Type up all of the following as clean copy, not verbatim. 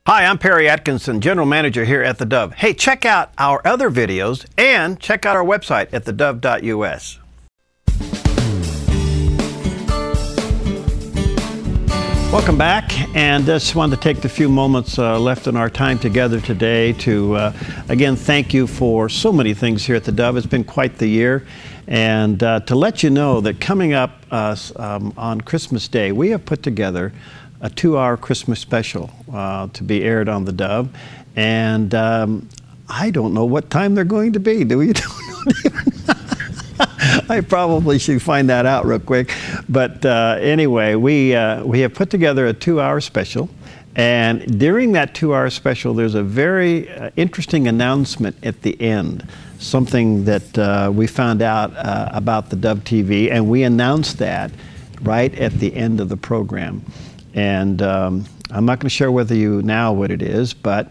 Hi, I'm Perry Atkinson, General Manager here at theDove. Hey, check out our other videos and check out our website at thedove.us. Welcome back, and just wanted to take the few moments left in our time together today to, again, thank you for so many things here at theDove. It's been quite the year, and to let you know that coming up on Christmas Day, we have put together a 2-hour Christmas special to be aired on theDove, and I don't know what time they're going to be. Do you? I probably should find that out real quick. But anyway, we have put together a 2-hour special, and during that 2-hour special, there's a very interesting announcement at the end. Something that we found out about theDove TV, and we announced that right at the end of the program. And I'm not going to share with you now what it is, but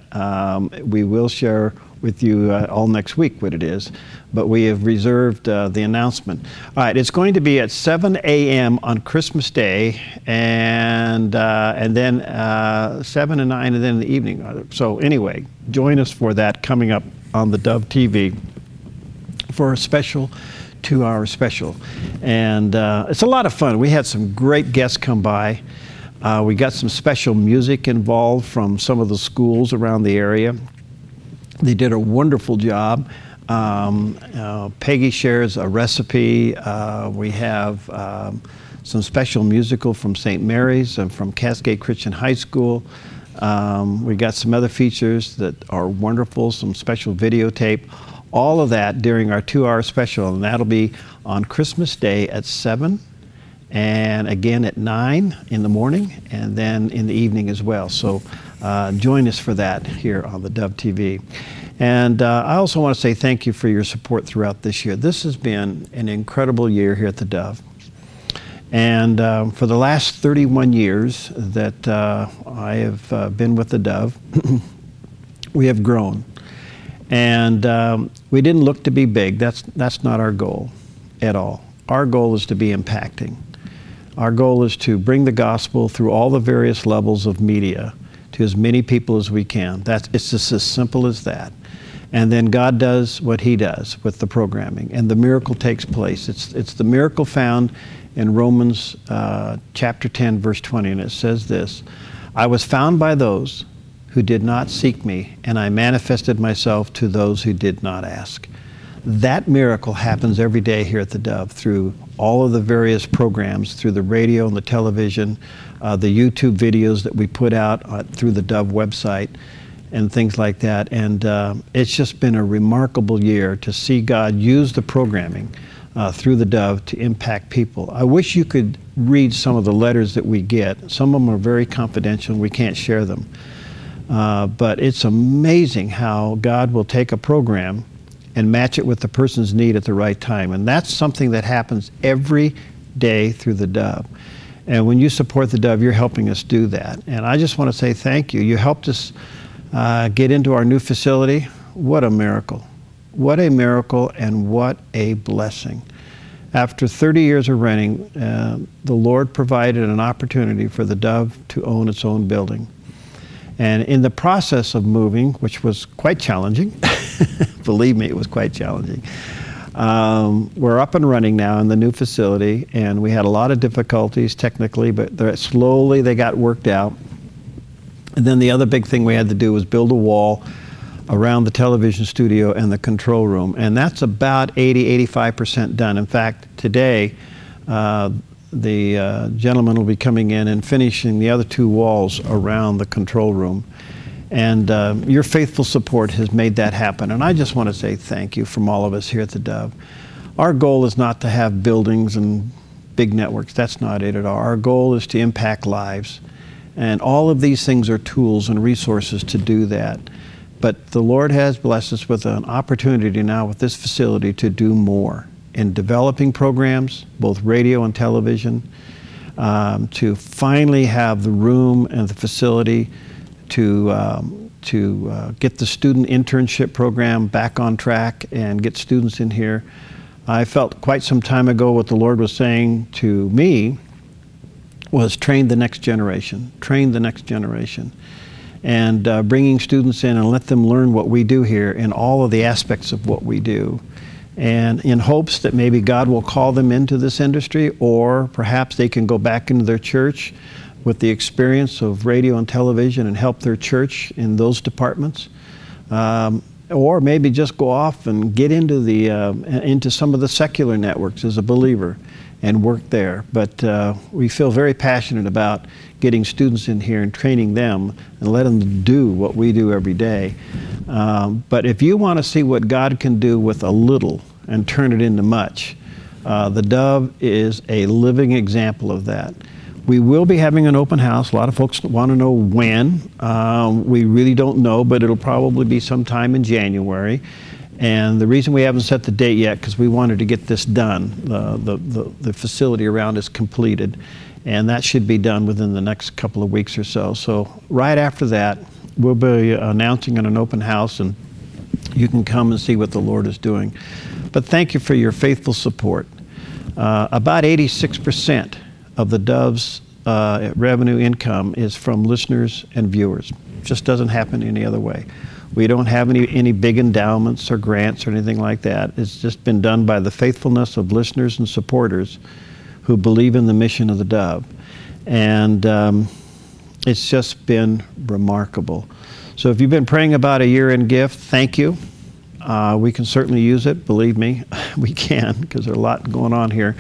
we will share with you all next week what it is. But we have reserved the announcement. All right, it's going to be at 7 a.m. on Christmas Day, and then 7 and 9, and then in the evening. So anyway, join us for that coming up on theDove TV for a special 2-hour special. And it's a lot of fun. We had some great guests come by. We got some special music involved from some of the schools around the area. They did a wonderful job. Peggy shares a recipe. We have some special musical from St. Mary's and from Cascade Christian High School. We got some other features that are wonderful, some special videotape. All of that during our 2-hour special, and that'll be on Christmas Day at 7. And again at 9 in the morning, and then in the evening as well. So join us for that here on theDove TV. And I also want to say thank you for your support throughout this year. This has been an incredible year here at theDove. And for the last 31 years that I have been with theDove, we have grown. And we didn't look to be big. That's not our goal at all. Our goal is to be impacting. Our goal is to bring the gospel through all the various levels of media to as many people as we can. It's just as simple as that. And then God does what He does with the programming, and the miracle takes place. It's the miracle found in Romans chapter 10, verse 20, and it says this: I was found by those who did not seek me, and I manifested myself to those who did not ask. That miracle happens every day here at theDove through all of the various programs, through the radio and the television, the YouTube videos that we put out through the Dove website and things like that. And it's just been a remarkable year to see God use the programming through the Dove to impact people. I wish you could read some of the letters that we get. Some of them are very confidential and we can't share them. But it's amazing how God will take a program and match it with the person's need at the right time. And that's something that happens every day through the Dove. And when you support the Dove, you're helping us do that. And I just want to say thank you. You helped us get into our new facility. What a miracle. What a miracle, and what a blessing. After 30 years of renting, the Lord provided an opportunity for the Dove to own its own building. And in the process of moving, which was quite challenging, believe me, it was quite challenging. We're up and running now in the new facility, and we had a lot of difficulties technically, but slowly they got worked out. And then the other big thing we had to do was build a wall around the television studio and the control room. And that's about 80–85% done. In fact, today, the gentleman will be coming in and finishing the other 2 walls around the control room. And your faithful support has made that happen. And I just want to say thank you from all of us here at theDove. Our goal is not to have buildings and big networks. That's not it at all. Our goal is to impact lives. And all of these things are tools and resources to do that. But the Lord has blessed us with an opportunity now with this facility to do more in developing programs, both radio and television, to finally have the room and the facility to get the student internship program back on track and get students in here. I felt quite some time ago what the Lord was saying to me was train the next generation, train the next generation. and bringing students in and let them learn what we do here in all of the aspects of what we do, and in hopes that maybe God will call them into this industry, or perhaps they can go back into their church with the experience of radio and television and help their church in those departments, or maybe just go off and get into some of the secular networks as a believer and work there. But we feel very passionate about getting students in here and training them and letting them do what we do every day. But if you want to see what God can do with a little and turn it into much, the Dove is a living example of that. We will be having an open house. A lot of folks want to know when. We really don't know, but it'll probably be sometime in January. And the reason we haven't set the date yet, because we wanted to get this done. The facility around is completed, and that should be done within the next couple of weeks or so. So right after that, we'll be announcing an open house, and you can come and see what the Lord is doing. But thank you for your faithful support. About 86% of the Dove's revenue income is from listeners and viewers. It just doesn't happen any other way. We don't have any big endowments or grants or anything like that. It's just been done by the faithfulness of listeners and supporters who believe in the mission of the Dove. And it's just been remarkable. So if you've been praying about a year-end gift, thank you. We can certainly use it, believe me. We can, because there's a lot going on here.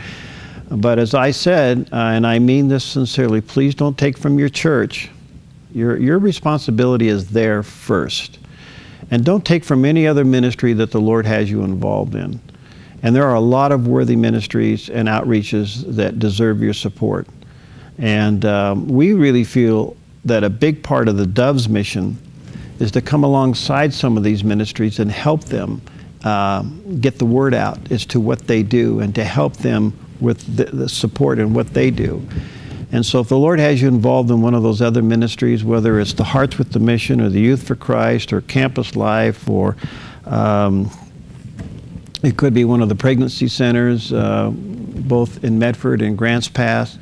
But as I said, and I mean this sincerely, please don't take from your church. Your responsibility is there first. And don't take from any other ministry that the Lord has you involved in. And there are a lot of worthy ministries and outreaches that deserve your support. And we really feel that a big part of the Dove's mission is to come alongside some of these ministries and help them get the word out as to what they do, and to help them with the support in what they do. And so if the Lord has you involved in one of those other ministries, whether it's the Hearts with the Mission or the Youth for Christ or Campus Life, or it could be one of the pregnancy centers, both in Medford and Grants Pass,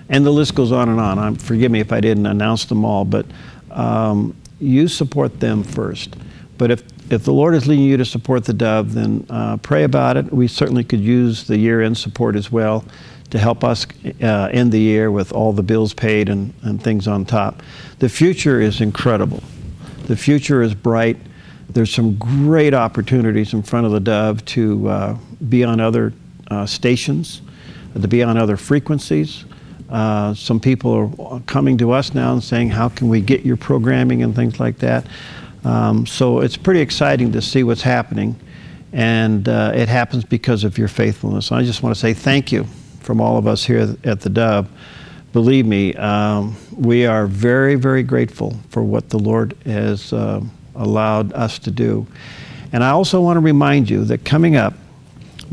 and the list goes on and on. Forgive me if I didn't announce them all, but you support them first. But if the Lord is leading you to support the Dove, then pray about it. We certainly could use the year-end support as well to help us end the year with all the bills paid and things on top. The future is incredible. The future is bright. There's some great opportunities in front of the Dove to be on other stations, to be on other frequencies. Some people are coming to us now and saying, how can we get your programming and things like that? So it's pretty exciting to see what's happening, and it happens because of your faithfulness. I just want to say thank you from all of us here at the Dove. Believe me, we are very, very grateful for what the Lord has allowed us to do. And I also want to remind you that coming up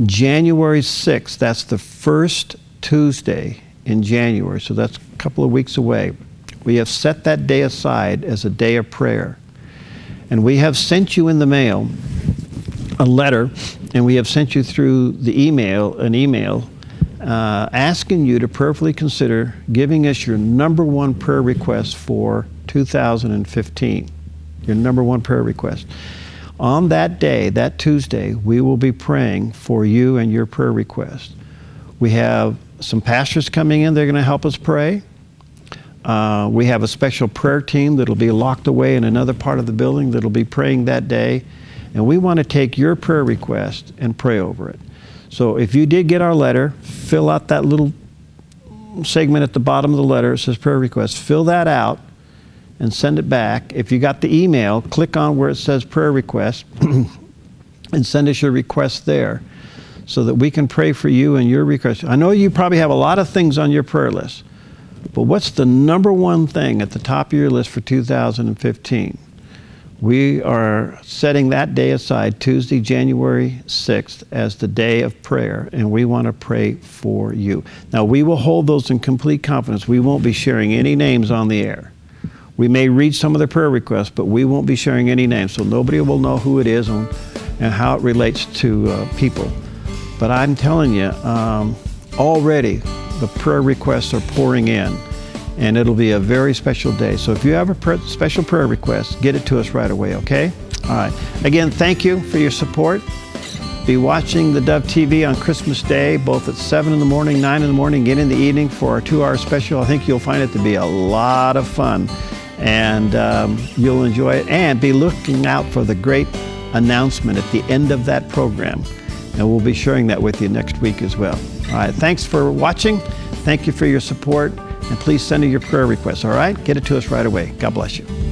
January 6th, that's the first Tuesday in January, so that's a couple of weeks away, we have set that day aside as a day of prayer. And we have sent you in the mail a letter, and we have sent you through the email, an email, asking you to prayerfully consider giving us your #1 prayer request for 2015. Your #1 prayer request. On that day, that Tuesday, we will be praying for you and your prayer request. We have some pastors coming in. They're going to help us pray. We have a special prayer team that'll be locked away in another part of the building that'll be praying that day. And we want to take your prayer request and pray over it. So if you did get our letter, fill out that little segment at the bottom of the letter. It says prayer request. Fill that out and send it back. If you got the email, click on where it says prayer request and send us your request there so that we can pray for you and your request. I know you probably have a lot of things on your prayer list, but what's the #1 thing at the top of your list for 2015? We are setting that day aside, Tuesday, January 6th, as the day of prayer, and we want to pray for you. Now, we will hold those in complete confidence. We won't be sharing any names on the air. We may read some of the prayer requests, but we won't be sharing any names, so nobody will know who it is and how it relates to people. But I'm telling you, already the prayer requests are pouring in, and it'll be a very special day. So if you have a special prayer request, get it to us right away, okay? All right. Again, thank you for your support. Be watching the Dove TV on Christmas Day, both at 7 in the morning, 9 in the morning, again in the evening for our 2-hour special. I think you'll find it to be a lot of fun, and you'll enjoy it. And be looking out for the great announcement at the end of that program. And we'll be sharing that with you next week as well. All right, thanks for watching. Thank you for your support. And please send in your prayer requests, all right? Get it to us right away. God bless you.